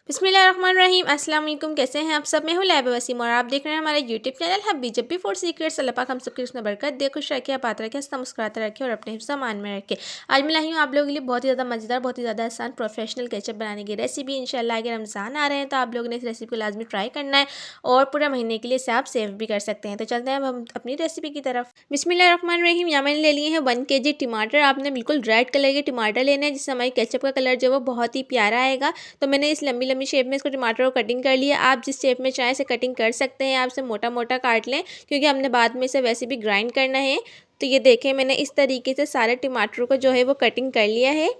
बिस्मिल्लाहिर्रहमानिर्रहीम। अस्सलाम वालेकुम। कैसे हैं आप सब? मैं हूँ लैब वसीम और आप देख रहे हैं हमारे YouTube channel hubby जब्बी food secrets. अल्लाह पाक हम सबकी उसमें बरकत दे, खुश रखे, आपात रखे, हंसता मुस्कुराता रखे और अपने हिफ्ज़ मान में रखे। आज मैं लाई हूँ आप लोगों के लिए बहुत ही ज़्यादा मज़ेदार, बहुत ही ज़्यादा आसान प्रोफेशनल केचप बनाने की रेसिपी। इंशाल्लाह आगे रमज़ान आ रहे हैं तो आप लोगों ने इस रेसिपी को लाजमी ट्राई करना है और पूरा महीने के लिए इसे आप सेव भी कर सकते हैं। तो चलते हैं अब हम अपनी रेसिपी की तरफ। बिस्मिल्लाहिर्रहमानिर्रहीम। यहाँ मैंने ले लिए हैं 1 kg टमाटर। आपने बिल्कुल रेड कलर के टमाटर लेने हैं जिससे हमारी केचप का कलर जो है वो बहुत ही प्यारा आएगा। तो मैंने इस लंबी लंबी शेप में इसको टमाटर को कटिंग कर लिया। आप जिस शेप में चाहें इसे कटिंग कर सकते हैं। आप इसे मोटा मोटा काट लें क्योंकि हमने बाद में इसे वैसे भी ग्राइंड करना है। तो ये देखें, मैंने इस तरीके से सारे टमाटरों को जो है वो कटिंग कर लिया है।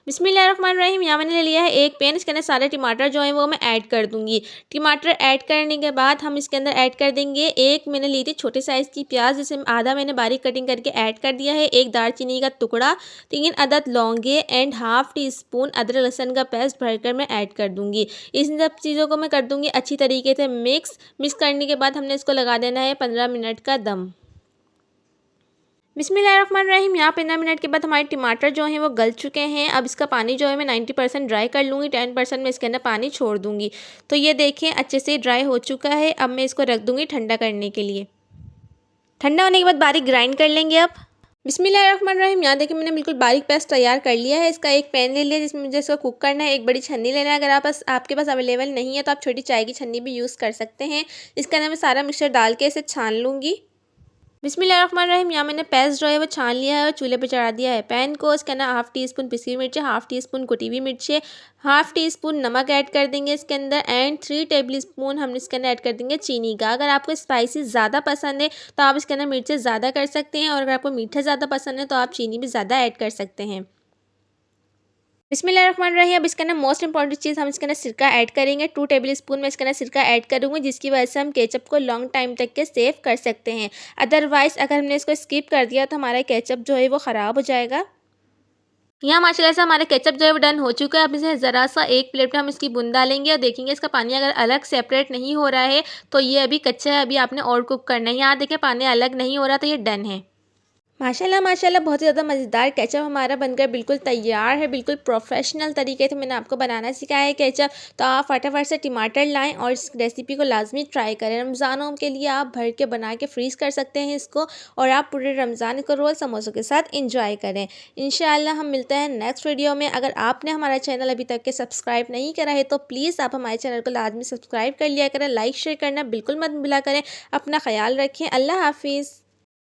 बिस्मिल्लाहिर्रहमानिर्रहीम। यहाँ मैंने ले लिया है एक पैन। इसके अंदर सारे टमाटर जो हैं वो मैं ऐड कर दूंगी। टमाटर ऐड करने के बाद हम इसके अंदर ऐड कर देंगे एक मैंने ली थी छोटे साइज़ की प्याज, जिसे आधा मैंने बारीक कटिंग करके ऐड कर दिया है। एक दालचीनी का टुकड़ा, 3 अदद लौंगे एंड हाफ टी स्पून अदरक लहसुन का पेस्ट भरकर मैं ऐड कर दूंगी। इन सब चीज़ों को मैं कर दूंगी अच्छी तरीके से मिक्स करने के बाद हमने इसको लगा देना है 15 मिनट का दम। बिस्मिल्लाहिर्रहमानिर्रहीम। यहाँ 15 मिनट के बाद हमारे टमाटर जो हैं वो गल चुके हैं। अब इसका पानी जो है मैं 90% ड्राई कर लूँगी, 10% मैं इसके अंदर पानी छोड़ दूँगी। तो ये देखें अच्छे से ड्राई हो चुका है। अब मैं इसको रख दूँगी ठंडा करने के लिए। ठंडा होने के बाद बारीक ग्राइंड कर लेंगे अब। बिस्मिल्लाहिर्रहमानिर्रहीम। यहाँ देखिए मैंने बिल्कुल बारीक पेस्ट तैयार कर लिया है। इसका एक पैन ले लिया जिसमें मुझे इसको कुक करना है। एक बड़ी छन्नी लेना है। अगर आपके पास अवेलेबल नहीं है तो आप छोटी चाय की छन्नी भी यूज़ कर सकते हैं। इसके अंदर मैं सारा मिक्सचर डाल के इसे छान लूँगी। बिस्मिल्लाहिर्रहमानिर्रहीम। यहाँ मैंने पेस्ट जो है वो छान लिया है और चूल्हे पे चढ़ा दिया है पैन को। इसके अंदर हाफ टी स्पून पिसी हुई मिर्ची, हाफ टी स्पून कुटी हुई मिर्ची, हाफ टी स्पून नमक ऐड कर देंगे इसके अंदर एंड 3 टेबल स्पून हम इसके अंदर ऐड कर देंगे चीनी का। अगर आपको स्पाइसी ज़्यादा पसंद है तो आप इसके अंदर मिर्चें ज़्यादा कर सकते हैं और अगर आपको मीठा ज़्यादा पसंद है तो आप चीनी भी ज़्यादा ऐड कर सकते हैं। बिस्मिल्लाहिर्रहमानिर्रहीम। अब इसके अंदर मोस्ट इंपॉर्टेंट चीज़ हम इसके अंदर सिरका ऐड करेंगे। 2 टेबल स्पून में इसके अंदर सिरका ऐड करूँगी जिसकी वजह से हम केचप को लॉन्ग टाइम तक के सेव कर सकते हैं। अदरवाइज़ अगर हमने इसको स्किप कर दिया तो हमारा केचप जो है वो ख़राब हो जाएगा। यहाँ माशाल्लाह से हमारा केचप जो है वो डन हो चुका है। अब इसे ज़रा सा एक प्लेट में हम इसकी बूंद डालेंगे और देखेंगे इसका पानी अगर अलग सेपरेट नहीं हो रहा है तो ये अभी कच्चा है, अभी आपने और कुक करना है। यहाँ देखें पानी अलग नहीं हो रहा तो ये डन है। माशाल्लाह माशाल्लाह बहुत ही ज़्यादा मज़ेदार केचप हमारा बनकर बिल्कुल तैयार है। बिल्कुल प्रोफेशनल तरीके से मैंने आपको बनाना सिखाया है केचप। तो आप फटाफट से टमाटर लाएं और इस रेसिपी को लाजमी ट्राई करें। रमज़ानों के लिए आप भर के बना के फ्रीज़ कर सकते हैं इसको और आप पूरे रमज़ान को रोज़ समोसों के साथ इंजॉय करें। इंशाल्लाह हम मिलते हैं नेक्स्ट वीडियो में। अगर आपने हमारा चैनल अभी तक के सब्सक्राइब नहीं करा है तो प्लीज़ आप हमारे चैनल को लाजमी सब्सक्राइब कर लिया करें। लाइक शेयर करना बिल्कुल मत भूला करें। अपना ख्याल रखें। अल्लाह हाफिज़।